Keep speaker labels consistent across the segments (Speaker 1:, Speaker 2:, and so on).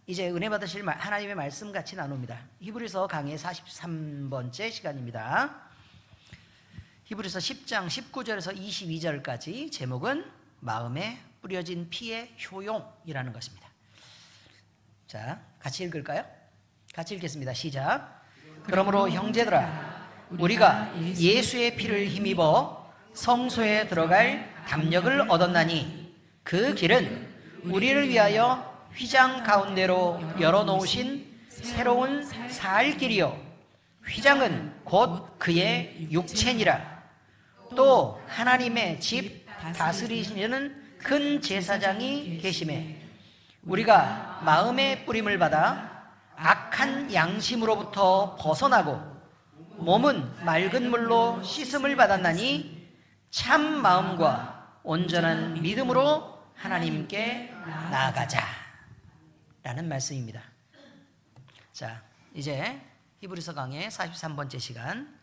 Speaker 1: 이제 은혜 받으실 하나님의 말씀 같이 나눕니다. 히브리서 강의 43번째 시간입니다. 히브리서 10장 19절에서 22절까지 제목은 마음에 뿌려진 피의 효용이라는 것입니다. 자, 같이 읽을까요? 같이 읽겠습니다. 시작. 그러므로 형제들아, 우리가 예수의 피를 힘입어 성소에 들어갈 담력을 얻었나니 그 길은 우리를 위하여 휘장 가운데로 열어놓으신 새로운 살 길이요, 휘장은 곧 그의 육체니라. 또 하나님의 집 다스리시는 큰 제사장이 계심에 우리가 마음의 뿌림을 받아 악한 양심으로부터 벗어나고 몸은 맑은 물로 씻음을 받았나니 참 마음과 온전한 믿음으로 하나님께 나아가자 라는 말씀입니다. 자, 이제 히브리서 강의 43번째 시간,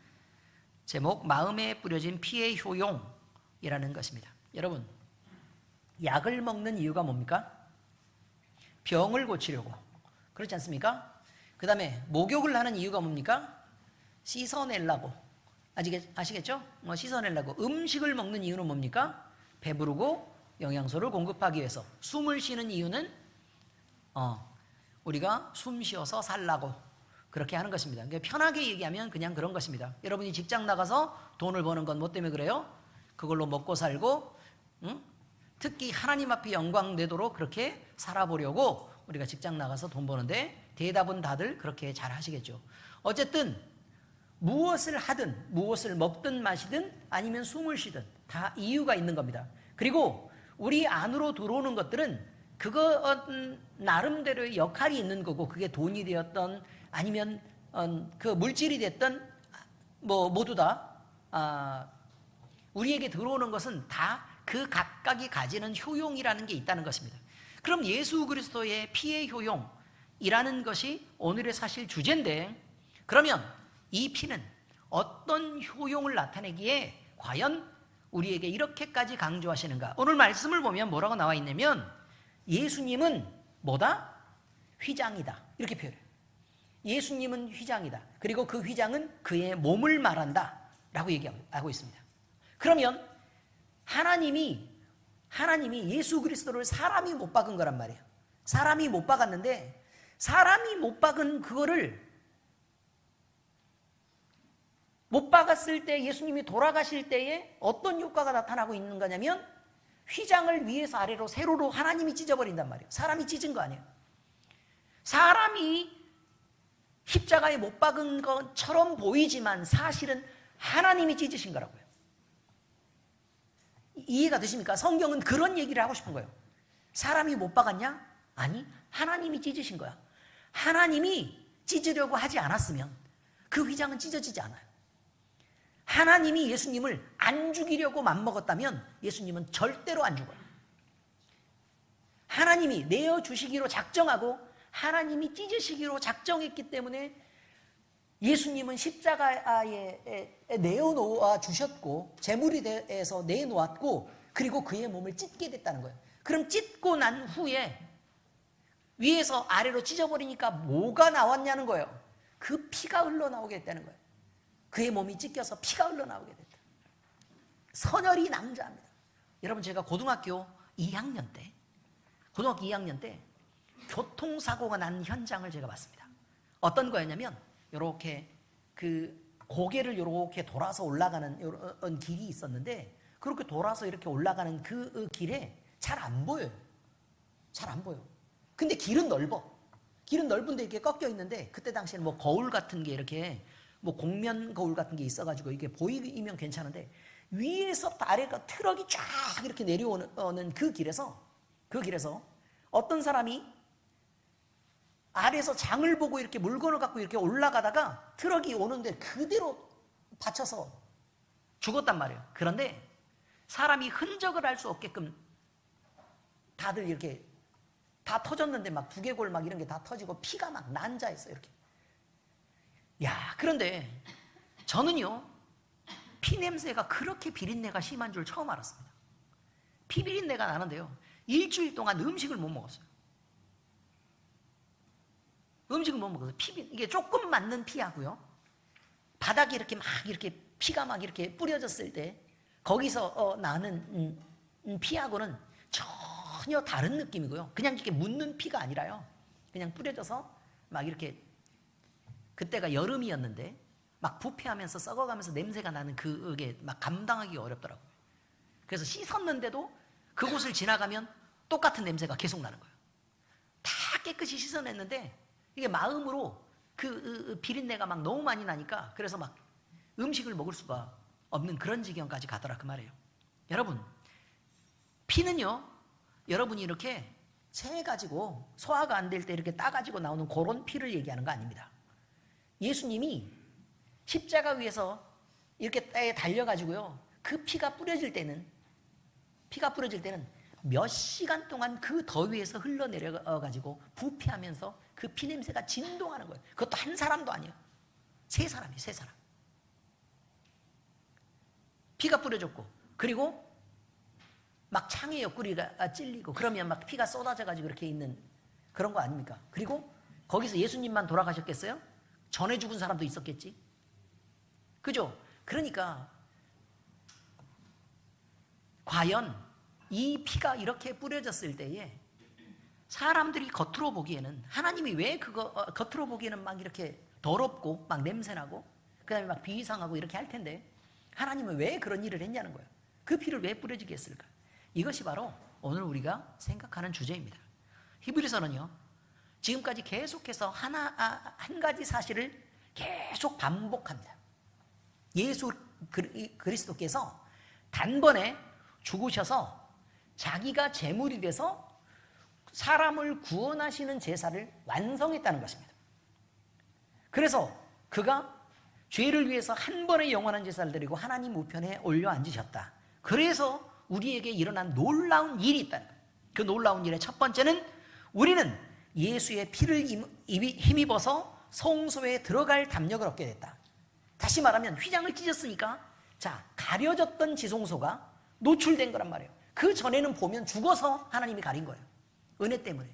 Speaker 1: 제목 마음에 뿌려진 피의 효용이라는 것입니다. 여러분, 약을 먹는 이유가 뭡니까? 병을 고치려고, 그렇지 않습니까? 그 다음에 목욕을 하는 이유가 뭡니까? 씻어내려고. 아시겠죠? 씻어내려고. 음식을 먹는 이유는 뭡니까? 배부르고 영양소를 공급하기 위해서. 숨을 쉬는 이유는 우리가 숨 쉬어서 살라고 그렇게 하는 것입니다. 그러니까 편하게 얘기하면 그냥 그런 것입니다. 여러분이 직장 나가서 돈을 버는 건 뭐 때문에 그래요? 그걸로 먹고 살고, 특히 하나님 앞에 영광 되도록 그렇게 살아보려고 우리가 직장 나가서 돈 버는데, 대답은 다들 그렇게 잘 하시겠죠. 어쨌든 무엇을 하든, 무엇을 먹든 마시든 아니면 숨을 쉬든 다 이유가 있는 겁니다. 그리고 우리 안으로 들어오는 것들은 그거 나름대로의 역할이 있는 거고, 그게 돈이 되었던 아니면 그 물질이 됐던 모두 다 우리에게 들어오는 것은 다 그 각각이 가지는 효용이라는 게 있다는 것입니다. 그럼 예수 그리스도의 피의 효용이라는 것이 오늘의 사실 주제인데, 그러면 이 피는 어떤 효용을 나타내기에 과연 우리에게 이렇게까지 강조하시는가? 오늘 말씀을 보면 뭐라고 나와 있냐면, 예수님은 뭐다? 휘장이다, 이렇게 표현해요. 예수님은 휘장이다. 그리고 그 휘장은 그의 몸을 말한다 라고 얘기하고 있습니다. 그러면 하나님이 예수 그리스도를 사람이 못 박은 거란 말이에요. 사람이 못 박았는데, 사람이 못 박은 그거를 못 박았을 때, 예수님이 돌아가실 때에 어떤 효과가 나타나고 있는 거냐면, 휘장을 위에서 아래로 세로로 하나님이 찢어버린단 말이에요. 사람이 찢은 거 아니에요. 사람이 십자가에 못 박은 것처럼 보이지만 사실은 하나님이 찢으신 거라고요. 이해가 되십니까? 성경은 그런 얘기를 하고 싶은 거예요. 사람이 못 박았냐? 아니, 하나님이 찢으신 거야. 하나님이 찢으려고 하지 않았으면 그 휘장은 찢어지지 않아요. 하나님이 예수님을 안 죽이려고 맘먹었다면 예수님은 절대로 안 죽어요. 하나님이 내어주시기로 작정하고 하나님이 찢으시기로 작정했기 때문에 예수님은 십자가에 내어놓아 주셨고, 제물이 돼서 내놓았고, 그리고 그의 몸을 찢게 됐다는 거예요. 그럼 찢고 난 후에 위에서 아래로 찢어버리니까 뭐가 나왔냐는 거예요. 그 피가 흘러나오게 됐다는 거예요. 그의 몸이 찢겨서 피가 흘러나오게 됐다. 선혈이 낭자합니다. 여러분, 제가 고등학교 2학년 때 교통사고가 난 현장을 제가 봤습니다. 어떤 거였냐면, 이렇게 그 고개를 이렇게 돌아서 올라가는 이런 길이 있었는데, 그렇게 돌아서 이렇게 올라가는 그 길에 잘 안 보여요. 잘 안 보여. 근데 길은 넓어. 길은 넓은데 이렇게 꺾여 있는데, 그때 당시에는 뭐 거울 같은 게 이렇게 뭐 곡면 거울 같은 게 있어가지고 이게 보이면 괜찮은데, 위에서부터 아래가 트럭이 쫙 이렇게 내려오는 그 길에서 어떤 사람이 아래에서 장을 보고 이렇게 물건을 갖고 이렇게 올라가다가 트럭이 오는데 그대로 받쳐서 죽었단 말이에요. 그런데 사람이 흔적을 알 수 없게끔 다들 이렇게 다 터졌는데, 막 두개골 막 이런 게 다 터지고 피가 막 난자했어요. 이렇게. 야, 그런데 저는요, 피 냄새가 그렇게 비린내가 심한 줄 처음 알았습니다. 피 비린내가 나는데요, 일주일 동안 음식을 못 먹었어요. 음식을 못 먹어서 이게 조금 맞는 피하고요. 바닥에 이렇게 막 이렇게 피가 막 이렇게 뿌려졌을 때 거기서 나는 피하고는 전혀 다른 느낌이고요. 그냥 이렇게 묻는 피가 아니라요. 그냥 뿌려져서 막 이렇게 그때가 여름이었는데 막 부패하면서 썩어가면서 냄새가 나는 그게 막 감당하기 어렵더라고요. 그래서 씻었는데도 그곳을 지나가면 똑같은 냄새가 계속 나는 거예요. 다 깨끗이 씻어냈는데 이게 마음으로 그 비린내가 막 너무 많이 나니까 그래서 막 음식을 먹을 수가 없는 그런 지경까지 가더라 그 말이에요. 여러분, 피는요, 여러분이 이렇게 채가지고 소화가 안 될 때 이렇게 따가지고 나오는 그런 피를 얘기하는 거 아닙니다. 예수님이 십자가 위에서 이렇게 땅에 달려가지고요, 그 피가 뿌려질 때는 몇 시간 동안 그 더위에서 흘러내려가지고 부패하면서 그 피냄새가 진동하는 거예요. 그것도 한 사람도 아니에요. 세 사람이에요, 세 사람. 피가 뿌려졌고, 그리고 막 창의 옆구리가 찔리고, 그러면 막 피가 쏟아져가지고 이렇게 있는 그런 거 아닙니까? 그리고 거기서 예수님만 돌아가셨겠어요? 전에 죽은 사람도 있었겠지? 그죠? 그러니까, 과연 이 피가 이렇게 뿌려졌을 때에 사람들이 겉으로 보기에는, 하나님이 왜 겉으로 보기에는 막 이렇게 더럽고 막 냄새나고 그 다음에 막 비이상하고 이렇게 할 텐데 하나님은 왜 그런 일을 했냐는 거예요. 그 피를 왜 뿌려지게 했을까? 이것이 바로 오늘 우리가 생각하는 주제입니다. 히브리서는요, 지금까지 계속해서 한 가지 사실을 계속 반복합니다. 예수 그리스도께서 단번에 죽으셔서 자기가 제물이 돼서 사람을 구원하시는 제사를 완성했다는 것입니다. 그래서 그가 죄를 위해서 한 번의 영원한 제사를 드리고 하나님 우편에 올려 앉으셨다. 그래서 우리에게 일어난 놀라운 일이 있다는 거예요. 그 놀라운 일의 첫 번째는 우리는 예수의 피를 힘입어서 성소에 들어갈 담력을 얻게 됐다. 다시 말하면 휘장을 찢었으니까 자, 가려졌던 지성소가 노출된 거란 말이에요. 그 전에는 보면 죽어서 하나님이 가린 거예요. 은혜 때문에.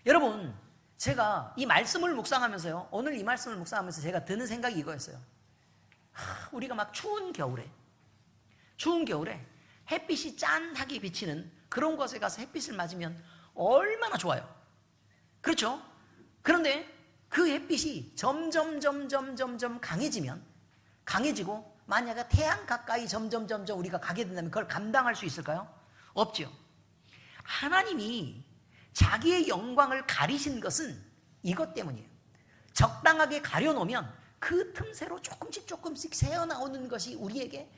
Speaker 1: 여러분, 제가 이 말씀을 묵상하면서요, 오늘 이 말씀을 묵상하면서 제가 드는 생각이 이거였어요. 우리가 막 추운 겨울에 햇빛이 짠하게 비치는 그런 곳에 가서 햇빛을 맞으면 얼마나 좋아요. 그렇죠? 그런데 그 햇빛이 점점 강해지고 만약에 태양 가까이 점점 우리가 가게 된다면 그걸 감당할 수 있을까요? 없죠. 하나님이 자기의 영광을 가리신 것은 이것 때문이에요. 적당하게 가려놓으면 그 틈새로 조금씩 새어나오는 것이 우리에게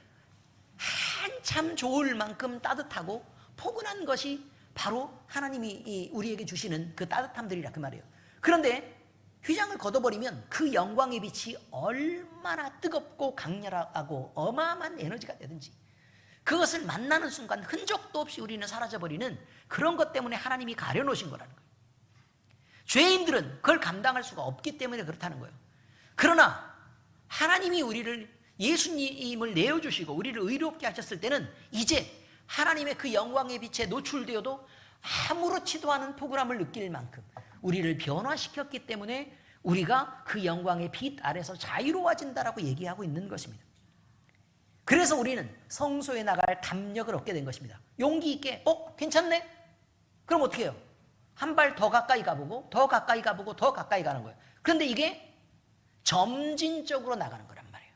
Speaker 1: 한참 좋을 만큼 따뜻하고 포근한 것이 바로 하나님이 우리에게 주시는 그 따뜻함들이라 그 말이에요. 그런데 휘장을 걷어버리면 그 영광의 빛이 얼마나 뜨겁고 강렬하고 어마어마한 에너지가 되든지 그것을 만나는 순간 흔적도 없이 우리는 사라져버리는 그런 것 때문에 하나님이 가려놓으신 거라는 거예요. 죄인들은 그걸 감당할 수가 없기 때문에 그렇다는 거예요. 그러나 하나님이 우리를 예수님을 내어주시고 우리를 의롭게 하셨을 때는 이제 하나님의 그 영광의 빛에 노출되어도 아무렇지도 않은 포근함을 느낄 만큼 우리를 변화시켰기 때문에 우리가 그 영광의 빛 아래서 자유로워진다라고 얘기하고 있는 것입니다. 그래서 우리는 성소에 나갈 담력을 얻게 된 것입니다. 용기 있게 괜찮네? 그럼 어떻게 해요? 한 발 더 가까이 가보고 더 가까이 가는 거예요. 그런데 이게 점진적으로 나가는 거란 말이에요.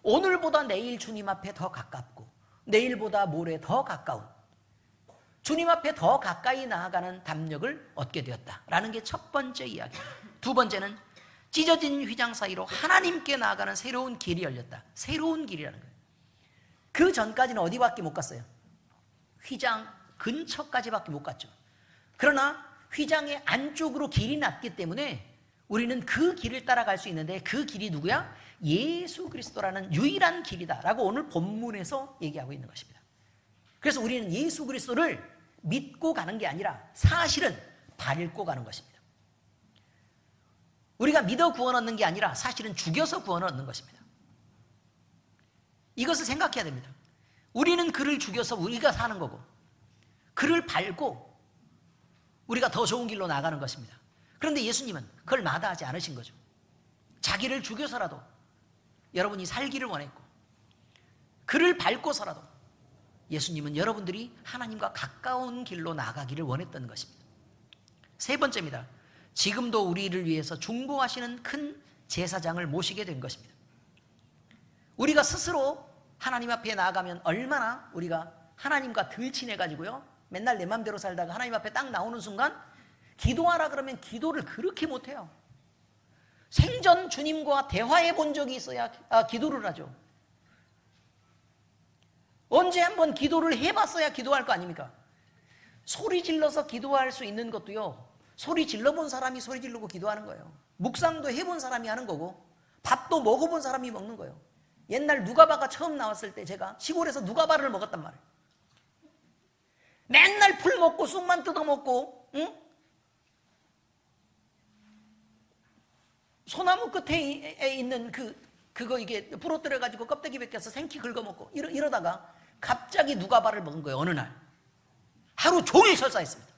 Speaker 1: 오늘보다 내일 주님 앞에 더 가깝고 내일보다 모레 더 가까운 주님 앞에 더 가까이 나아가는 담력을 얻게 되었다라는 게 첫 번째 이야기입니다. 두 번째는 찢어진 휘장 사이로 하나님께 나아가는 새로운 길이 열렸다. 새로운 길이라는 거예요. 그 전까지는 어디밖에 못 갔어요? 휘장 근처까지밖에 못 갔죠. 그러나 휘장의 안쪽으로 길이 났기 때문에 우리는 그 길을 따라갈 수 있는데 그 길이 누구야? 예수 그리스도라는 유일한 길이다라고 오늘 본문에서 얘기하고 있는 것입니다. 그래서 우리는 예수 그리스도를 믿고 가는 게 아니라 사실은 밟고 가는 것입니다. 우리가 믿어 구원 얻는 게 아니라 사실은 죽여서 구원을 얻는 것입니다. 이것을 생각해야 됩니다. 우리는 그를 죽여서 우리가 사는 거고 그를 밟고 우리가 더 좋은 길로 나가는 것입니다. 그런데 예수님은 그걸 마다하지 않으신 거죠. 자기를 죽여서라도 여러분이 살기를 원했고, 그를 밟고서라도 예수님은 여러분들이 하나님과 가까운 길로 나가기를 원했던 것입니다. 세 번째입니다. 지금도 우리를 위해서 중보하시는 큰 제사장을 모시게 된 것입니다. 우리가 스스로 하나님 앞에 나아가면 얼마나 우리가 하나님과 덜 친해가지고요, 맨날 내 맘대로 살다가 하나님 앞에 딱 나오는 순간 기도하라 그러면 기도를 그렇게 못해요. 생전 주님과 대화해 본 적이 있어야 기도를 하죠. 언제 한번 기도를 해봤어야 기도할 거 아닙니까? 소리 질러서 기도할 수 있는 것도요, 소리 질러본 사람이 소리 지르고 기도하는 거예요. 묵상도 해본 사람이 하는 거고, 밥도 먹어본 사람이 먹는 거예요. 옛날 누가바가 처음 나왔을 때 제가 시골에서 누가바를 먹었단 말이에요. 맨날 풀 먹고 쑥만 뜯어먹고, 응? 소나무 끝에 있는 그거 이게 부러뜨려가지고 껍데기 벗겨서 생키 긁어먹고 이러다가 갑자기 누가바를 먹은 거예요. 어느 날 하루 종일 설사했습니다.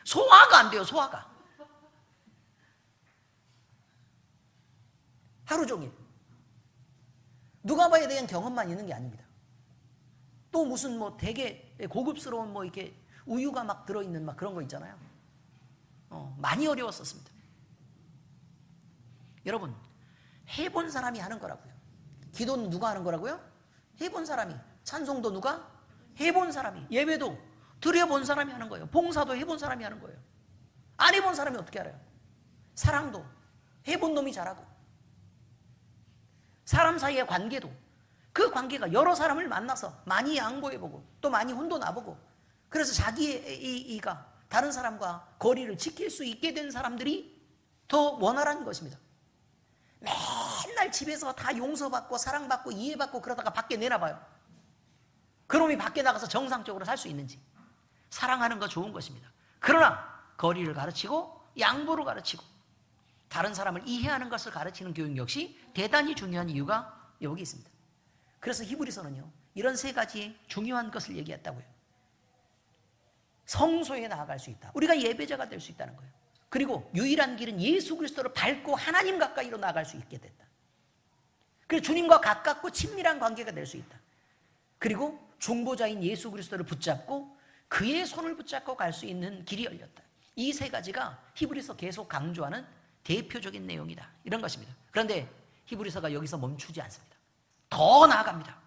Speaker 1: 소화가 안 돼요. 소화가 하루 종일. 누가바에 대한 경험만 있는 게 아닙니다. 또 무슨 뭐 되게 고급스러운 뭐 이렇게 우유가 막 들어있는 막 그런 거 있잖아요. 많이 어려웠었습니다. 여러분, 해본 사람이 하는 거라고요. 기도는 누가 하는 거라고요? 해본 사람이. 찬송도 누가? 해본 사람이. 예배도 드려본 사람이 하는 거예요. 봉사도 해본 사람이 하는 거예요. 안 해본 사람이 어떻게 알아요? 사랑도 해본 놈이 잘하고, 사람 사이의 관계도 그 관계가 여러 사람을 만나서 많이 양보해보고 또 많이 혼도 나보고, 그래서 자기가 다른 사람과 거리를 지킬 수 있게 된 사람들이 더 원활한 것입니다. 맨날 집에서 다 용서받고 사랑받고 이해받고 그러다가 밖에 내놔봐요. 그놈이 밖에 나가서 정상적으로 살 수 있는지. 사랑하는 거 좋은 것입니다. 그러나 거리를 가르치고 양보를 가르치고 다른 사람을 이해하는 것을 가르치는 교육 역시 대단히 중요한 이유가 여기 있습니다. 그래서 히브리서는요, 이런 세 가지의 중요한 것을 얘기했다고요. 성소에 나아갈 수 있다. 우리가 예배자가 될 수 있다는 거예요. 그리고 유일한 길은 예수 그리스도를 밟고 하나님 가까이로 나아갈 수 있게 됐다. 그리고 주님과 가깝고 친밀한 관계가 될 수 있다. 그리고 중보자인 예수 그리스도를 붙잡고 그의 손을 붙잡고 갈 수 있는 길이 열렸다. 이 세 가지가 히브리서 계속 강조하는 대표적인 내용이다. 이런 것입니다. 그런데 히브리서가 여기서 멈추지 않습니다. 더 나아갑니다.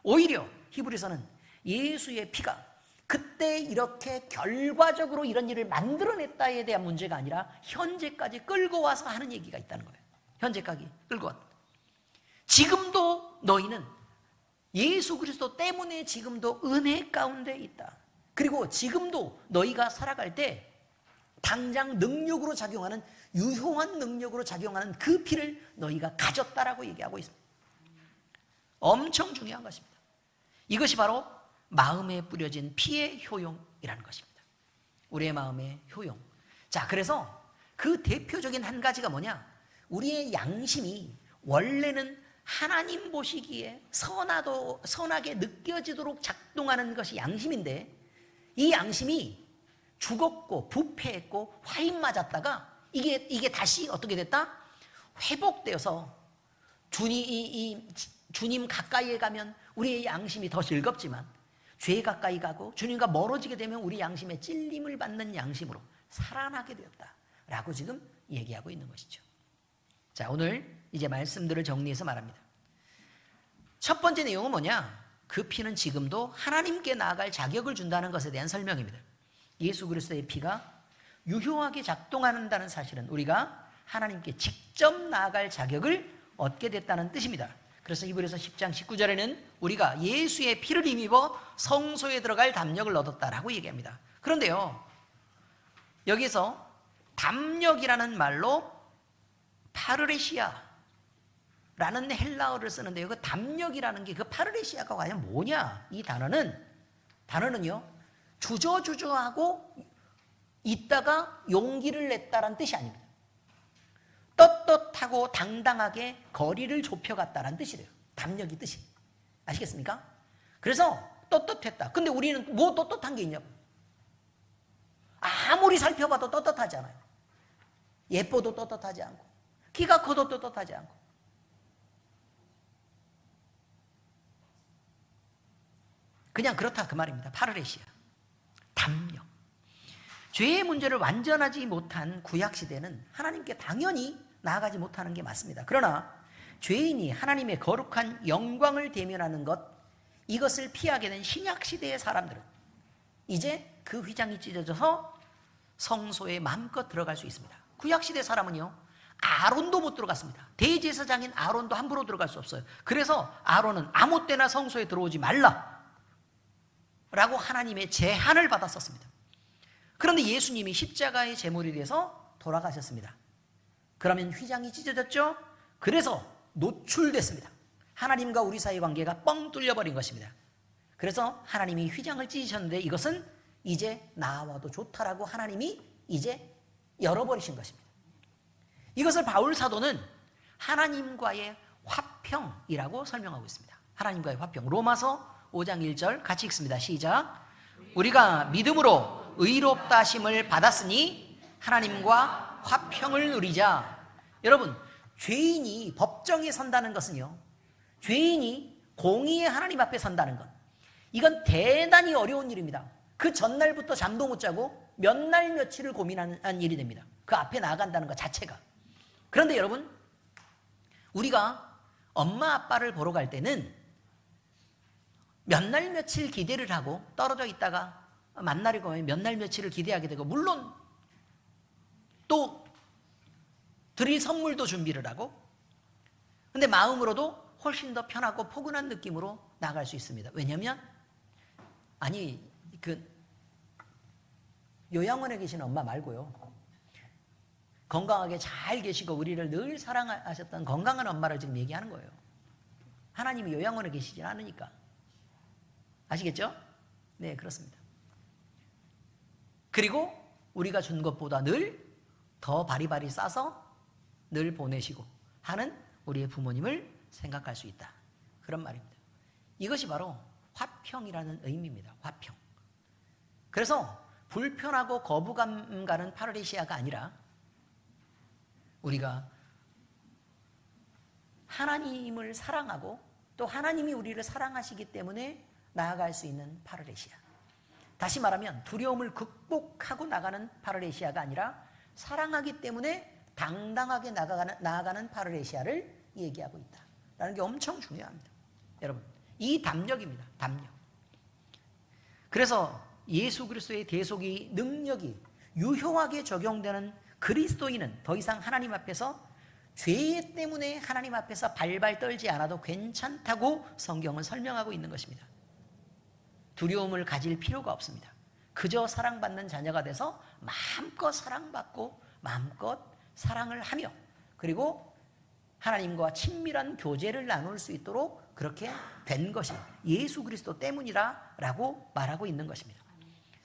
Speaker 1: 오히려 히브리서는 예수의 피가 그때 이렇게 결과적으로 이런 일을 만들어냈다에 대한 문제가 아니라 현재까지 끌고 와서 하는 얘기가 있다는 거예요. 현재까지 끌고 왔다. 지금도 너희는 예수 그리스도 때문에 지금도 은혜 가운데 있다. 그리고 지금도 너희가 살아갈 때 당장 능력으로 작용하는, 유효한 능력으로 작용하는 그 피를 너희가 가졌다라고 얘기하고 있습니다. 엄청 중요한 것입니다. 이것이 바로 마음에 뿌려진 피의 효용이라는 것입니다. 우리의 마음의 효용. 자, 그래서 그 대표적인 한 가지가 뭐냐? 우리의 양심이 원래는 하나님 보시기에 선하게 느껴지도록 작동하는 것이 양심인데, 이 양심이 죽었고 부패했고 화인 맞았다가 이게 다시 어떻게 됐다? 회복되어서 주님 가까이에 가면 우리의 양심이 더 즐겁지만, 죄 가까이 가고 주님과 멀어지게 되면 우리 양심에 찔림을 받는 양심으로 살아나게 되었다라고 지금 얘기하고 있는 것이죠. 자, 오늘 이제 말씀들을 정리해서 말합니다. 첫 번째 내용은 뭐냐? 그 피는 지금도 하나님께 나아갈 자격을 준다는 것에 대한 설명입니다. 예수 그리스도의 피가 유효하게 작동한다는 사실은 우리가 하나님께 직접 나아갈 자격을 얻게 됐다는 뜻입니다. 그래서 히브리서 10장 19절에는 우리가 예수의 피를 힘입어 성소에 들어갈 담력을 얻었다라고 얘기합니다. 그런데요, 여기서 담력이라는 말로 파르레시아라는 헬라어를 쓰는데요, 그 담력이라는 게 그 파르레시아가 과연 뭐냐? 이 단어는요, 주저주저하고 있다가 용기를 냈다라는 뜻이 아닙니다. 떳떳하고 당당하게 거리를 좁혀갔다라는 뜻이래요. 담력이 뜻이. 아시겠습니까? 그래서 떳떳했다. 근데 우리는 뭐 떳떳한 게 있냐고. 아무리 살펴봐도 떳떳하지 않아요. 예뻐도 떳떳하지 않고, 키가 커도 떳떳하지 않고. 그냥 그렇다 그 말입니다. 파르레시아. 담력. 죄의 문제를 완전하지 못한 구약시대는 하나님께 당연히 나아가지 못하는 게 맞습니다. 그러나 죄인이 하나님의 거룩한 영광을 대면하는 것, 이것을 피하게 된 신약시대의 사람들은 이제 그 휘장이 찢어져서 성소에 마음껏 들어갈 수 있습니다. 구약시대 사람은요, 아론도 못 들어갔습니다. 대제사장인 아론도 함부로 들어갈 수 없어요. 그래서 아론은 아무 때나 성소에 들어오지 말라 라고 하나님의 제한을 받았었습니다. 그런데 예수님이 십자가의 제물이 돼서 돌아가셨습니다. 그러면 휘장이 찢어졌죠? 그래서 노출됐습니다. 하나님과 우리 사이의 관계가 뻥 뚫려버린 것입니다. 그래서 하나님이 휘장을 찢으셨는데 이것은 이제 나와도 좋다라고 하나님이 이제 열어버리신 것입니다. 이것을 바울 사도는 하나님과의 화평이라고 설명하고 있습니다. 하나님과의 화평. 로마서 5장 1절 같이 읽습니다. 시작. 우리가 믿음으로 의롭다 하심을 받았으니 하나님과 화평을 누리자. 여러분, 죄인이 법정에 선다는 것은요, 죄인이 공의의 하나님 앞에 선다는 것, 이건 대단히 어려운 일입니다. 그 전날부터 잠도 못 자고 몇 날 며칠을 고민한 일이 됩니다. 그 앞에 나아간다는 것 자체가. 그런데 여러분, 우리가 엄마 아빠를 보러 갈 때는 몇 날 며칠 기대를 하고 떨어져 있다가 만나려고 하면 몇 날 며칠을 기대하게 되고, 물론 또 드릴 선물도 준비를 하고, 근데 마음으로도 훨씬 더 편하고 포근한 느낌으로 나갈 수 있습니다. 왜냐하면 요양원에 계신 엄마 말고요, 건강하게 잘 계시고 우리를 늘 사랑하셨던 건강한 엄마를 지금 얘기하는 거예요. 하나님이 요양원에 계시진 않으니까. 아시겠죠? 네, 그렇습니다. 그리고 우리가 준 것보다 늘 더 바리바리 싸서 늘 보내시고 하는 우리의 부모님을 생각할 수 있다. 그런 말입니다. 이것이 바로 화평이라는 의미입니다. 화평. 그래서 불편하고 거부감 가는 파르레시아가 아니라 우리가 하나님을 사랑하고 또 하나님이 우리를 사랑하시기 때문에 나아갈 수 있는 파르레시아. 다시 말하면 두려움을 극복하고 나가는 파르레시아가 아니라 사랑하기 때문에 당당하게 나아가는 파르레시아를 얘기하고 있다라는 게 엄청 중요합니다. 여러분, 이 담력입니다. 담력. 그래서 예수 그리스도의 대속의 능력이 유효하게 적용되는 그리스도인은 더 이상 하나님 앞에서 죄 때문에 하나님 앞에서 발발 떨지 않아도 괜찮다고 성경은 설명하고 있는 것입니다. 두려움을 가질 필요가 없습니다. 그저 사랑받는 자녀가 돼서 마음껏 사랑받고 마음껏 사랑을 하며, 그리고 하나님과 친밀한 교제를 나눌 수 있도록 그렇게 된 것이 예수 그리스도 때문이라고 말하고 있는 것입니다.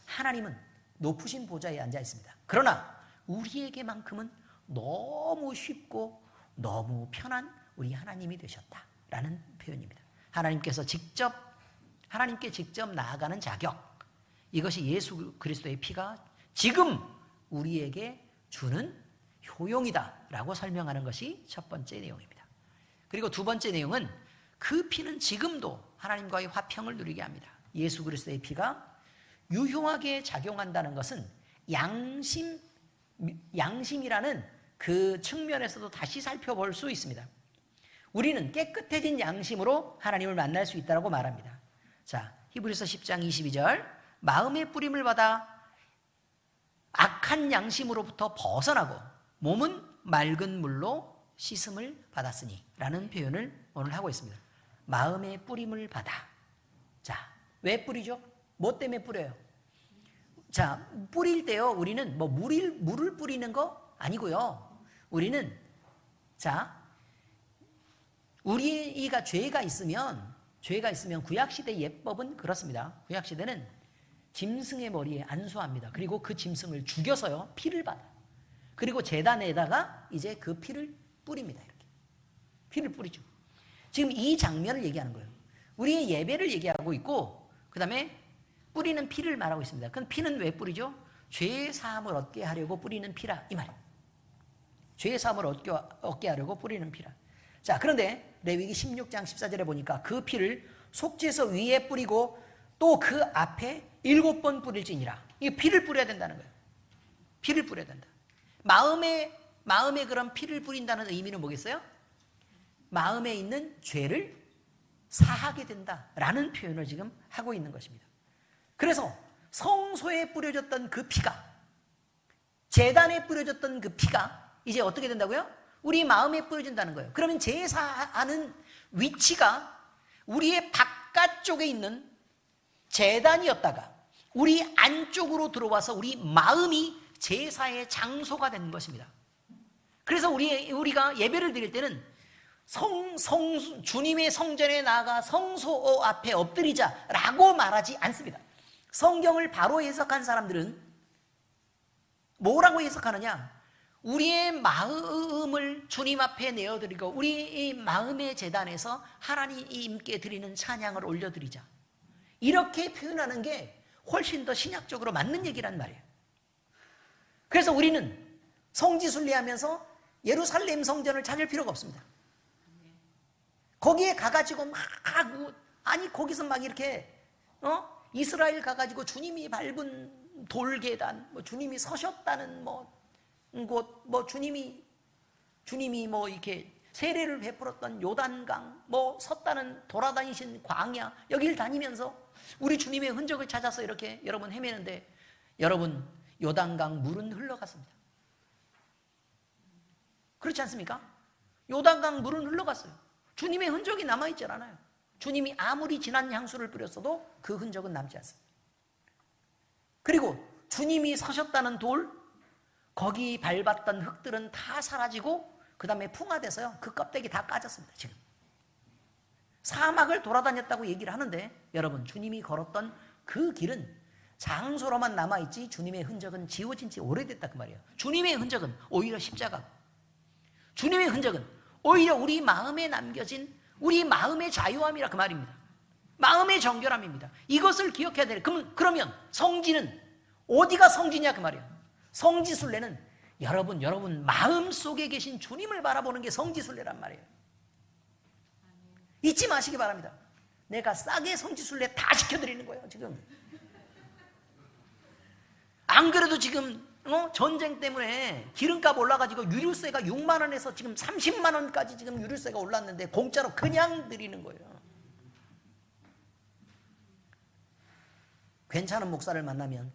Speaker 1: 하나님은 높으신 보좌에 앉아 있습니다. 그러나 우리에게만큼은 너무 쉽고 너무 편한 우리 하나님이 되셨다라는 표현입니다. 하나님께 직접 나아가는 자격, 이것이 예수 그리스도의 피가 지금 우리에게 주는 효용이다라고 설명하는 것이 첫 번째 내용입니다. 그리고 두 번째 내용은 그 피는 지금도 하나님과의 화평을 누리게 합니다. 예수 그리스도의 피가 유효하게 작용한다는 것은 양심이라는 그 측면에서도 다시 살펴볼 수 있습니다. 우리는 깨끗해진 양심으로 하나님을 만날 수 있다고 말합니다. 자, 히브리서 10장 22절, 마음의 뿌림을 받아 악한 양심으로부터 벗어나고 몸은 맑은 물로 씻음을 받았으니 라는 표현을 오늘 하고 있습니다. 마음의 뿌림을 받아. 자, 왜 뿌리죠? 뭐 때문에 뿌려요? 자, 뿌릴 때요, 우리는 물을 뿌리는 거 아니고요. 우리는, 우리가 죄가 있으면 구약시대 예법은 그렇습니다. 구약시대는 짐승의 머리에 안수합니다. 그리고 그 짐승을 죽여서요, 피를 받아. 그리고 제단에다가 이제 그 피를 뿌립니다. 이렇게. 피를 뿌리죠. 지금 이 장면을 얘기하는 거예요. 우리의 예배를 얘기하고 있고, 그 다음에 뿌리는 피를 말하고 있습니다. 그럼 피는 왜 뿌리죠? 죄 사함을 얻게 하려고 뿌리는 피라 이 말이에요. 죄 사함을 얻게 하려고 뿌리는 피라. 자, 그런데 레위기 16장 14절에 보니까 그 피를 속죄서 위에 뿌리고 또 그 앞에 7번 뿌릴지니라. 이 피를 뿌려야 된다는 거예요. 피를 뿌려야 된다. 마음에 그런 피를 뿌린다는 의미는 뭐겠어요? 마음에 있는 죄를 사하게 된다라는 표현을 지금 하고 있는 것입니다. 그래서 성소에 뿌려졌던 그 피가, 제단에 뿌려졌던 그 피가 이제 어떻게 된다고요? 우리 마음에 뿌려진다는 거예요. 그러면 제사하는 위치가 우리의 바깥쪽에 있는 제단이었다가 우리 안쪽으로 들어와서 우리 마음이 제사의 장소가 되는 것입니다. 그래서 우리가 예배를 드릴 때는 주님의 성전에 나아가 성소 앞에 엎드리자라고 말하지 않습니다. 성경을 바로 해석한 사람들은 뭐라고 해석하느냐? 우리의 마음을 주님 앞에 내어드리고 우리 마음의 제단에서 하나님께 드리는 찬양을 올려드리자, 이렇게 표현하는 게 훨씬 더 신약적으로 맞는 얘기란 말이에요. 그래서 우리는 성지순례하면서 예루살렘 성전을 찾을 필요가 없습니다. 거기에 가가지고 막 거기서 막 이렇게 이스라엘 가가지고 주님이 밟은 돌계단, 주님이 서셨다는 곳, 주님이 이렇게 세례를 베풀었던 요단강, 섰다는 돌아다니신 광야, 여길 다니면서 우리 주님의 흔적을 찾아서 이렇게 여러분 헤매는데, 여러분 요단강 물은 흘러갔습니다. 그렇지 않습니까? 요단강 물은 흘러갔어요. 주님의 흔적이 남아있지 않아요. 주님이 아무리 진한 향수를 뿌렸어도 그 흔적은 남지 않습니다. 그리고 주님이 서셨다는 돌, 거기 밟았던 흙들은 다 사라지고 그 다음에 풍화돼서요, 그 껍데기 다 까졌습니다. 지금 사막을 돌아다녔다고 얘기를 하는데, 여러분 주님이 걸었던 그 길은 장소로만 남아있지 주님의 흔적은 지워진 지 오래됐다 그 말이에요. 주님의 흔적은 오히려 십자가고, 주님의 흔적은 오히려 우리 마음에 남겨진 우리 마음의 자유함이라 그 말입니다. 마음의 정결함입니다. 이것을 기억해야 돼요. 그러면 성지는 어디가 성지냐 그 말이에요. 성지순례는 여러분 마음속에 계신 주님을 바라보는 게 성지순례란 말이에요. 잊지 마시기 바랍니다. 내가 싸게 성지순례 다 시켜드리는 거예요 지금. 안 그래도 지금 전쟁 때문에 기름값 올라가지고 유류세가 6만 원에서 지금 30만 원까지 지금 유류세가 올랐는데 공짜로 그냥 드리는 거예요. 괜찮은 목사를 만나면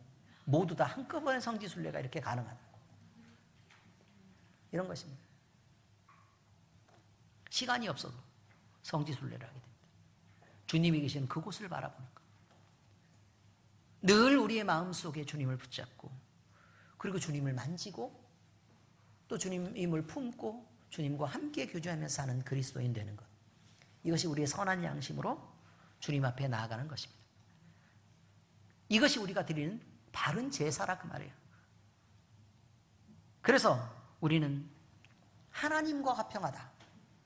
Speaker 1: 모두 다 한꺼번에 성지순례가 이렇게 가능하다, 이런 것입니다. 시간이 없어도 성지순례를 하게 됩니다. 주님이 계신 그곳을 바라보는 것. 늘 우리의 마음속에 주님을 붙잡고, 그리고 주님을 만지고, 또 주님을 품고 주님과 함께 교제하면서 사는 그리스도인 되는 것, 이것이 우리의 선한 양심으로 주님 앞에 나아가는 것입니다. 이것이 우리가 드리는 바른 제사라 그 말이에요. 그래서 우리는 하나님과 화평하다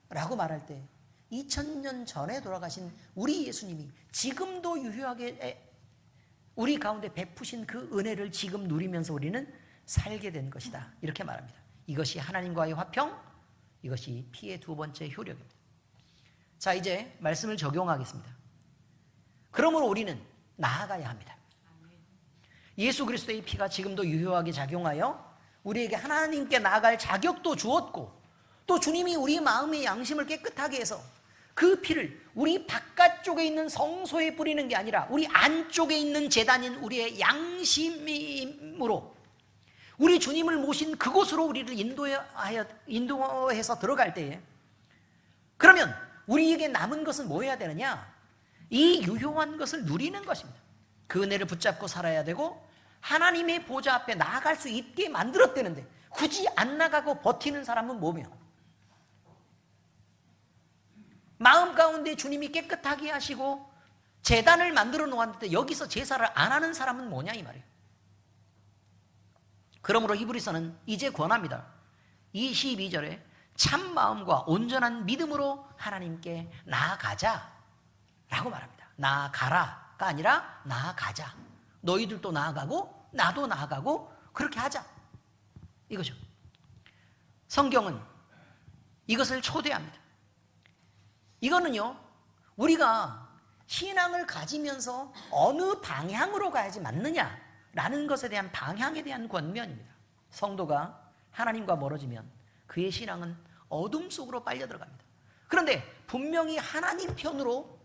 Speaker 1: 라고 말할 때 2000년 전에 돌아가신 우리 예수님이 지금도 유효하게 우리 가운데 베푸신 그 은혜를 지금 누리면서 우리는 살게 된 것이다, 이렇게 말합니다. 이것이 하나님과의 화평, 이것이 피의 두 번째 효력입니다. 자, 이제 말씀을 적용하겠습니다. 그러므로 우리는 나아가야 합니다. 예수 그리스도의 피가 지금도 유효하게 작용하여 우리에게 하나님께 나아갈 자격도 주었고, 또 주님이 우리 마음의 양심을 깨끗하게 해서 그 피를 우리 바깥쪽에 있는 성소에 뿌리는 게 아니라 우리 안쪽에 있는 제단인 우리의 양심으로 우리 주님을 모신 그곳으로 우리를 인도해서 들어갈 때에, 그러면 우리에게 남은 것은 뭐 해야 되느냐? 이 유효한 것을 누리는 것입니다. 그 은혜를 붙잡고 살아야 되고 하나님의 보좌 앞에 나아갈 수 있게 만들었다는데 굳이 안 나가고 버티는 사람은 뭐며? 마음 가운데 주님이 깨끗하게 하시고 제단을 만들어 놓았는데 여기서 제사를 안 하는 사람은 뭐냐 이 말이에요. 그러므로 히브리서는 이제 권합니다. 22절에 참 마음과 온전한 믿음으로 하나님께 나아가자 라고 말합니다. 나아가라가 아니라 나아가자. 너희들도 나아가고 나도 나아가고 그렇게 하자. 이거죠. 성경은 이것을 초대합니다. 이거는요, 우리가 신앙을 가지면서 어느 방향으로 가야지 맞느냐라는 것에 대한 방향에 대한 권면입니다. 성도가 하나님과 멀어지면 그의 신앙은 어둠 속으로 빨려 들어갑니다. 그런데 분명히 하나님 편으로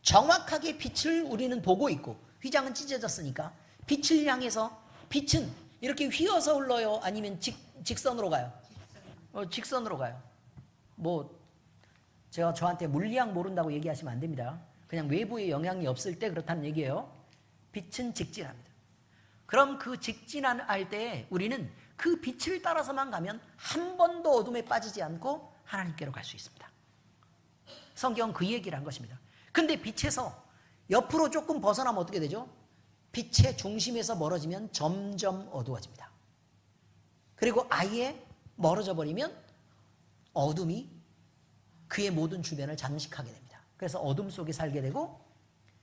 Speaker 1: 정확하게 빛을 우리는 보고 있고, 휘장은 찢어졌으니까 빛을 향해서, 빛은 이렇게 휘어서 흘러요? 아니면 직선으로 가요? 직선으로 가요. 제가 저한테 물리학 모른다고 얘기하시면 안 됩니다. 그냥 외부의 영향이 없을 때 그렇다는 얘기예요. 빛은 직진합니다. 그럼 그 직진할 때 우리는 그 빛을 따라서만 가면 한 번도 어둠에 빠지지 않고 하나님께로 갈 수 있습니다. 성경은 그 얘기를 한 것입니다. 근데 빛에서 옆으로 조금 벗어나면 어떻게 되죠? 빛의 중심에서 멀어지면 점점 어두워집니다. 그리고 아예 멀어져 버리면 어둠이 그의 모든 주변을 잠식하게 됩니다. 그래서 어둠 속에 살게 되고,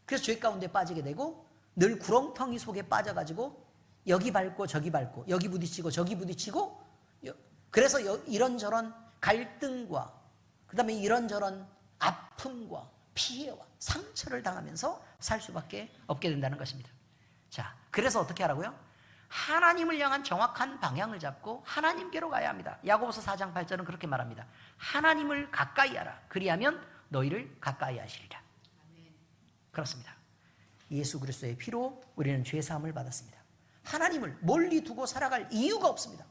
Speaker 1: 그래서 죄 가운데 빠지게 되고, 늘 구렁텅이 속에 빠져가지고 여기 밟고 저기 밟고, 여기 부딪히고 저기 부딪히고, 그래서 이런저런 갈등과 그 다음에 이런저런 아픔과 피해와 상처를 당하면서 살 수밖에 없게 된다는 것입니다. 자, 그래서 어떻게 하라고요? 하나님을 향한 정확한 방향을 잡고 하나님께로 가야 합니다. 야고보서 4장 8절은 그렇게 말합니다. 하나님을 가까이 하라. 그리하면 너희를 가까이 하시리라. 그렇습니다. 예수 그리스도의 피로 우리는 죄사함을 받았습니다. 하나님을 멀리 두고 살아갈 이유가 없습니다.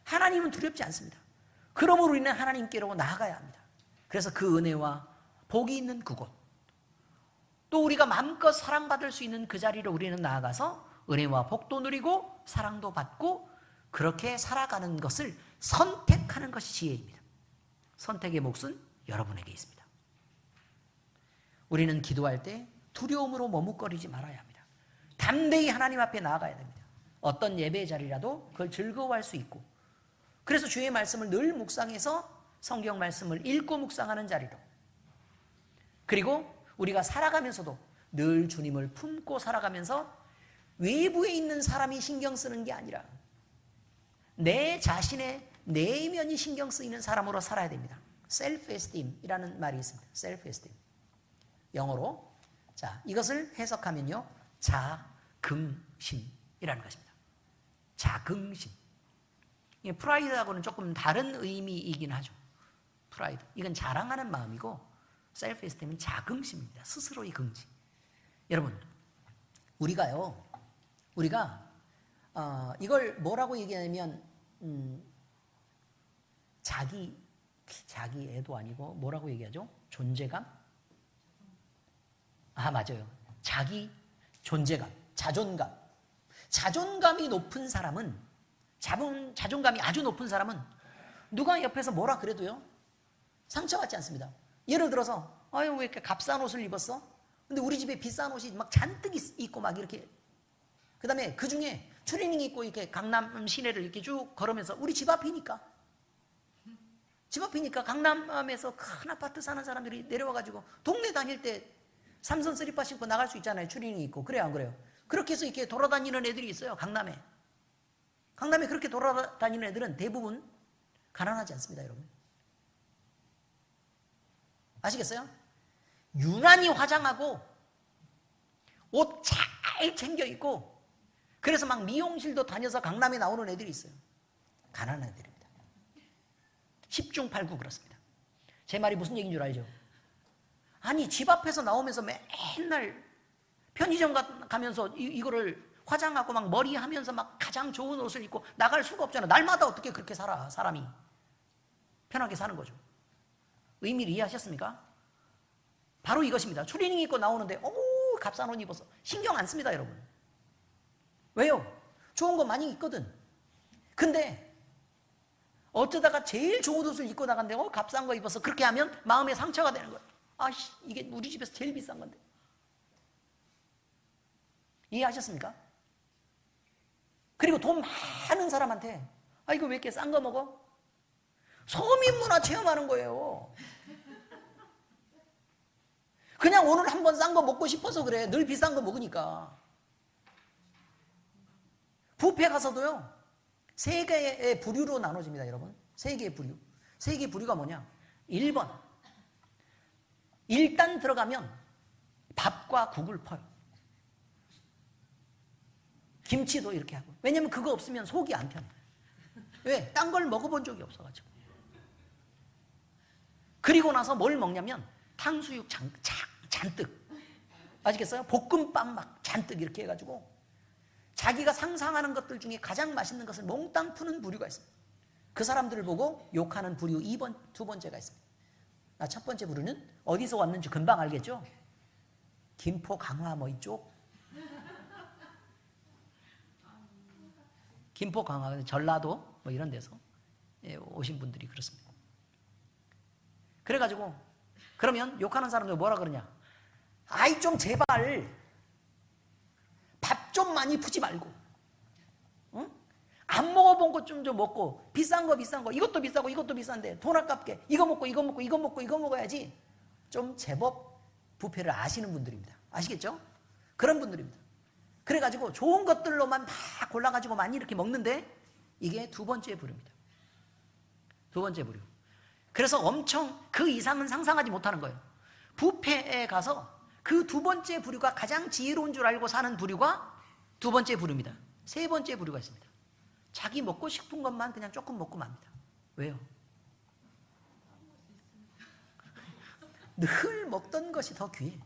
Speaker 1: 하나님은 두렵지 않습니다. 그러므로 우리는 하나님께로 나아가야 합니다. 그래서 그 은혜와 복이 있는 그곳, 또 우리가 마음껏 사랑받을 수 있는 그 자리로 우리는 나아가서 은혜와 복도 누리고 사랑도 받고 그렇게 살아가는 것을 선택하는 것이 지혜입니다. 선택의 몫은 여러분에게 있습니다. 우리는 기도할 때 두려움으로 머뭇거리지 말아야 합니다. 담대히 하나님 앞에 나아가야 됩니다. 어떤 예배 자리라도 그걸 즐거워할 수 있고, 그래서 주의 말씀을 늘 묵상해서 성경 말씀을 읽고 묵상하는 자리로, 그리고 우리가 살아가면서도 늘 주님을 품고 살아가면서 외부에 있는 사람이 신경 쓰는 게 아니라 내 자신의 내면이 신경 쓰이는 사람으로 살아야 됩니다. self-esteem이라는 말이 있습니다. self-esteem. 영어로. 자, 이것을 해석하면요, 자긍심이라는 것입니다. 자긍심. 프라이드하고는 조금 다른 의미이긴 하죠. 프라이드. 이건 자랑하는 마음이고, self-esteem은 자긍심입니다. 스스로의 긍지. 여러분, 우리가 이걸 뭐라고 얘기하냐면 자기애도 아니고 뭐라고 얘기하죠? 존재감? 맞아요. 자기 존재감, 자존감. 자존감이 높은 사람은, 자존감이 아주 높은 사람은 누가 옆에서 뭐라 그래도요, 상처받지 않습니다. 예를 들어서 왜 이렇게 값싼 옷을 입었어? 근데 우리 집에 비싼 옷이 막 잔뜩 있고 막 이렇게, 그 다음에 그 중에 추리닝 입고 이렇게 강남 시내를 이렇게 쭉 걸으면서, 우리 집 앞이니까 강남에서 큰 아파트 사는 사람들이 내려와가지고 동네 다닐 때 삼선 슬리퍼 신고 나갈 수 있잖아요. 추리닝 입고. 그래요, 안 그래요? 그렇게 해서 이렇게 돌아다니는 애들이 있어요. 강남에 그렇게 돌아다니는 애들은 대부분 가난하지 않습니다, 여러분. 아시겠어요? 유난히 화장하고 옷 잘 챙겨 입고, 그래서 막 미용실도 다녀서 강남에 나오는 애들이 있어요. 가난한 애들입니다. 10중 8구 그렇습니다. 제 말이 무슨 얘기인 줄 알죠? 아니, 집 앞에서 나오면서 맨날 편의점 가면서 이거를 화장하고 막 머리 하면서 막 가장 좋은 옷을 입고 나갈 수가 없잖아. 날마다 어떻게 그렇게 살아, 사람이. 편하게 사는 거죠. 의미를 이해하셨습니까? 바로 이것입니다. 추리닝 입고 나오는데 값싼 옷 입어서 신경 안 씁니다, 여러분. 왜요? 좋은 거 많이 있거든. 근데 어쩌다가 제일 좋은 옷을 입고 나간데 값싼 거 입어서 그렇게 하면 마음에 상처가 되는 거예요. 이게 우리 집에서 제일 비싼 건데. 이해하셨습니까? 그리고 돈 많은 사람한테 이거 왜 이렇게 싼 거 먹어? 서민문화 체험하는 거예요. 그냥 오늘 한번 싼 거 먹고 싶어서 그래. 늘 비싼 거 먹으니까. 뷔페 가서도요, 세 개의 부류로 나눠집니다, 여러분. 세 개의 부류. 세 개의 부류가 뭐냐? 1번. 일단 들어가면 밥과 국을 퍼요. 김치도 이렇게 하고. 왜냐면 그거 없으면 속이 안 편해요. 왜? 딴 걸 먹어본 적이 없어가지고. 그리고 나서 뭘 먹냐면 탕수육 잔뜩. 아시겠어요? 볶음밥 막 잔뜩 이렇게 해가지고 자기가 상상하는 것들 중에 가장 맛있는 것을 몽땅 푸는 부류가 있습니다. 그 사람들을 보고 욕하는 부류 두 번째가 있습니다. 첫 번째 부류는 어디서 왔는지 금방 알겠죠? 김포, 강화 뭐 이쪽? 김포, 강화, 전라도 뭐 이런 데서 오신 분들이 그렇습니다. 그래가지고 그러면 욕하는 사람들 뭐라 그러냐? 아이 좀 제발 밥 좀 많이 푸지 말고, 응? 안 먹어본 것 좀 먹고, 비싼 거 이것도 비싸고 이것도 비싼데 돈 아깝게 이거 먹고 이거 먹어야지. 좀 제법 뷔페를 아시는 분들입니다. 아시겠죠? 그런 분들입니다. 그래가지고 좋은 것들로만 다 골라가지고 많이 이렇게 먹는데 이게 두 번째 부류입니다. 두 번째 부류. 그래서 엄청 그 이상은 상상하지 못하는 거예요. 뷔페에 가서 그 두 번째 부류가 가장 지혜로운 줄 알고 사는 부류가 두 번째 부류입니다. 세 번째 부류가 있습니다. 자기 먹고 싶은 것만 그냥 조금 먹고 맙니다. 왜요? 늘 먹던 것이 더 귀해.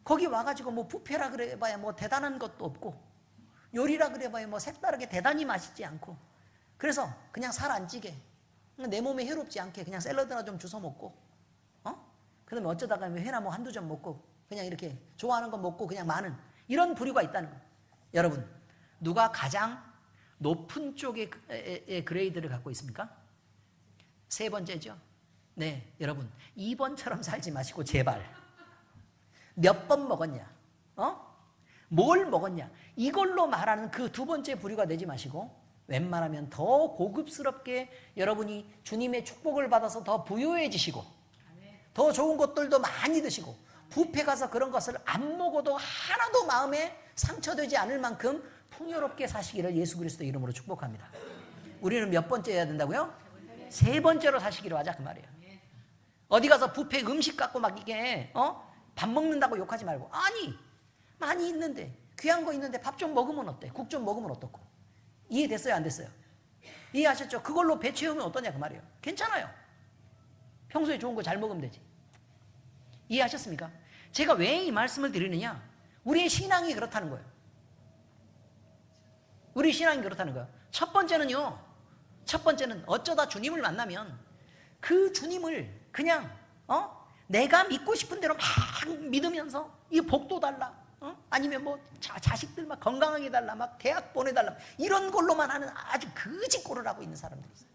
Speaker 1: 거기 와가지고 뭐 뷔페라 그래봐야 뭐 대단한 것도 없고, 요리라 그래봐야 뭐 색다르게 대단히 맛있지 않고, 그래서 그냥 살 안 찌게, 내 몸에 해롭지 않게 그냥 샐러드나 좀 주워 먹고, 그다음에 어쩌다가 회나 뭐 한두 점 먹고 그냥 이렇게 좋아하는 거 먹고 그냥 마는 이런 부류가 있다는 거예요. 여러분, 누가 가장 높은 쪽의 그레이드를 갖고 있습니까? 세 번째죠. 네, 여러분 2번처럼 살지 마시고 제발 몇 번 먹었냐, 뭘 먹었냐, 이걸로 말하는 그 두 번째 부류가 되지 마시고 웬만하면 더 고급스럽게 여러분이 주님의 축복을 받아서 더 부유해지시고 더 좋은 것들도 많이 드시고, 뷔페 가서 그런 것을 안 먹어도 하나도 마음에 상처되지 않을 만큼 풍요롭게 사시기를 예수 그리스도 이름으로 축복합니다. 우리는 몇 번째 해야 된다고요? 세 번째로 사시기로 하자 그 말이에요. 어디 가서 뷔페 음식 갖고 막 이게 밥 먹는다고 욕하지 말고, 아니 많이 있는데, 귀한 거 있는데 밥 좀 먹으면 어때? 국 좀 먹으면 어떻고? 이해됐어요? 안 됐어요? 이해하셨죠? 그걸로 배 채우면 어떠냐 그 말이에요. 괜찮아요. 평소에 좋은 거 잘 먹으면 되지. 이해하셨습니까? 제가 왜 이 말씀을 드리느냐? 우리의 신앙이 그렇다는 거예요. 우리 신앙이 그렇다는 거예요. 첫 번째는 어쩌다 주님을 만나면 그 주님을 그냥 내가 믿고 싶은 대로 막 믿으면서 이 복도 달라, 아니면 뭐 자식들 막 건강하게 달라, 막 대학 보내달라, 이런 걸로만 하는 아주 거짓골을 하고 있는 사람들이 있어요.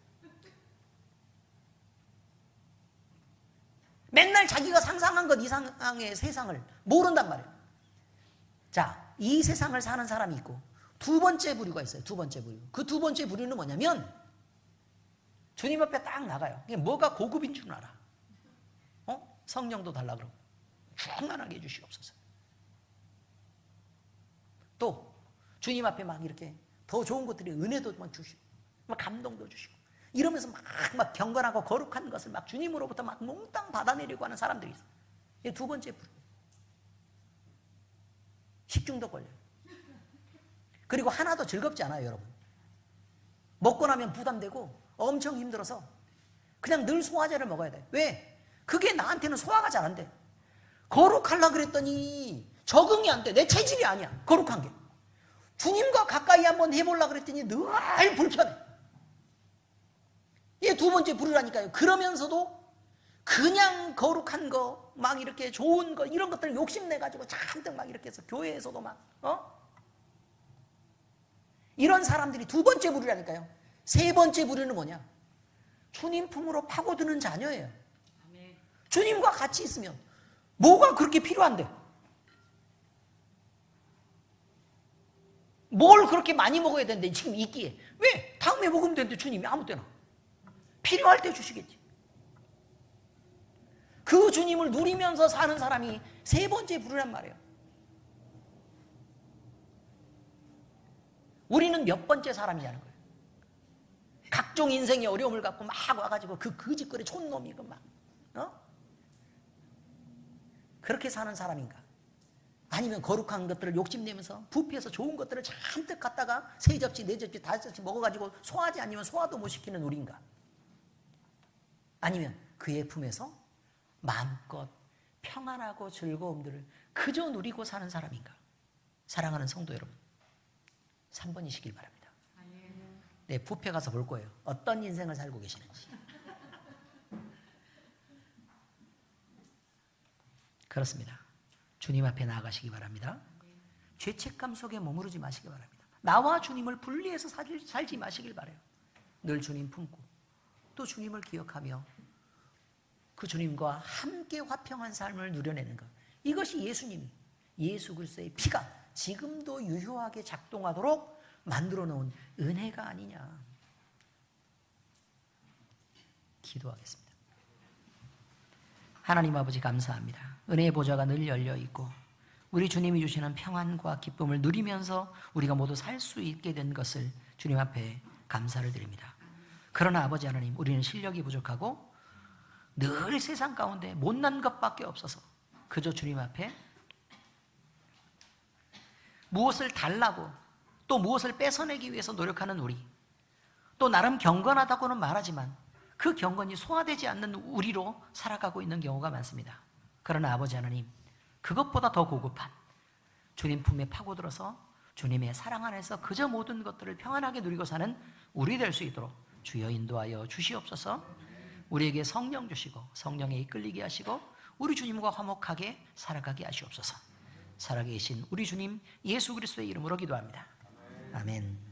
Speaker 1: 맨날 자기가 상상한 것 이상의 세상을 모른단 말이에요. 자, 이 세상을 사는 사람이 있고 두 번째 부류가 있어요. 두 번째 부류. 그 두 번째 부류는 뭐냐면 주님 앞에 딱 나가요. 이게 뭐가 고급인 줄 알아. 성령도 달라 그러고 충만하게 해주시옵소서. 또 주님 앞에 막 이렇게 더 좋은 것들이 은혜도 막 주시고 막 감동도 주시고 이러면서 막 경건하고 거룩한 것을 막 주님으로부터 막 몽땅 받아내려고 하는 사람들이 있어요. 이게 두 번째 부류. 식중독 걸려요. 그리고 하나도 즐겁지 않아요, 여러분. 먹고 나면 부담되고 엄청 힘들어서 그냥 늘 소화제를 먹어야 돼. 왜? 그게 나한테는 소화가 잘 안 돼. 거룩하려고 그랬더니 적응이 안 돼. 내 체질이 아니야, 거룩한 게. 주님과 가까이 한번 해보려고 그랬더니 늘 불편해. 이게 두 번째 부류라니까요. 그러면서도 그냥 거룩한 거, 막 이렇게 좋은 거, 이런 것들 욕심내가지고 잔뜩 막 이렇게 해서 교회에서도 막, 이런 사람들이 두 번째 부류라니까요. 세 번째 부류는 뭐냐? 주님 품으로 파고드는 자녀예요. 주님과 같이 있으면 뭐가 그렇게 필요한데? 뭘 그렇게 많이 먹어야 되는데 지금 있기에? 왜? 다음에 먹으면 되는데 주님이 아무 때나 필요할 때 주시겠지. 그 주님을 누리면서 사는 사람이 세 번째 부류란 말이에요. 우리는 몇 번째 사람이냐는 거예요. 각종 인생의 어려움을 갖고 막 와가지고 그 거짓거리 촌놈이 막 그렇게 사는 사람인가? 아니면 거룩한 것들을 욕심내면서 부패해서 좋은 것들을 잔뜩 갖다가 3접시, 4접시, 5접시 먹어가지고 소화하지 않으면 소화도 못 시키는 우리인가? 아니면 그의 품에서 마음껏 평안하고 즐거움들을 그저 누리고 사는 사람인가? 사랑하는 성도 여러분, 3번이시길 바랍니다. 네, 부페 가서 볼 거예요. 어떤 인생을 살고 계시는지. 그렇습니다. 주님 앞에 나아가시기 바랍니다. 죄책감 속에 머무르지 마시기 바랍니다. 나와 주님을 분리해서 살지 마시길 바라요. 늘 주님 품고 또 주님을 기억하며 그 주님과 함께 화평한 삶을 누려내는 것. 이것이 예수님이, 예수 그리스도의 피가 지금도 유효하게 작동하도록 만들어 놓은 은혜가 아니냐. 기도하겠습니다. 하나님 아버지 감사합니다. 은혜의 보좌가 늘 열려 있고 우리 주님이 주시는 평안과 기쁨을 누리면서 우리가 모두 살 수 있게 된 것을 주님 앞에 감사를 드립니다. 그러나 아버지 하나님, 우리는 실력이 부족하고 늘 세상 가운데 못난 것밖에 없어서 그저 주님 앞에 무엇을 달라고 또 무엇을 뺏어내기 위해서 노력하는 우리, 또 나름 경건하다고는 말하지만 그 경건이 소화되지 않는 우리로 살아가고 있는 경우가 많습니다. 그러나 아버지 하나님, 그것보다 더 고급한 주님 품에 파고들어서 주님의 사랑 안에서 그저 모든 것들을 평안하게 누리고 사는 우리 될 수 있도록 주여 인도하여 주시옵소서. 우리에게 성령 주시고 성령에 이끌리게 하시고 우리 주님과 화목하게 살아가게 하시옵소서. 살아계신 우리 주님 예수 그리스도의 이름으로 기도합니다. 아멘.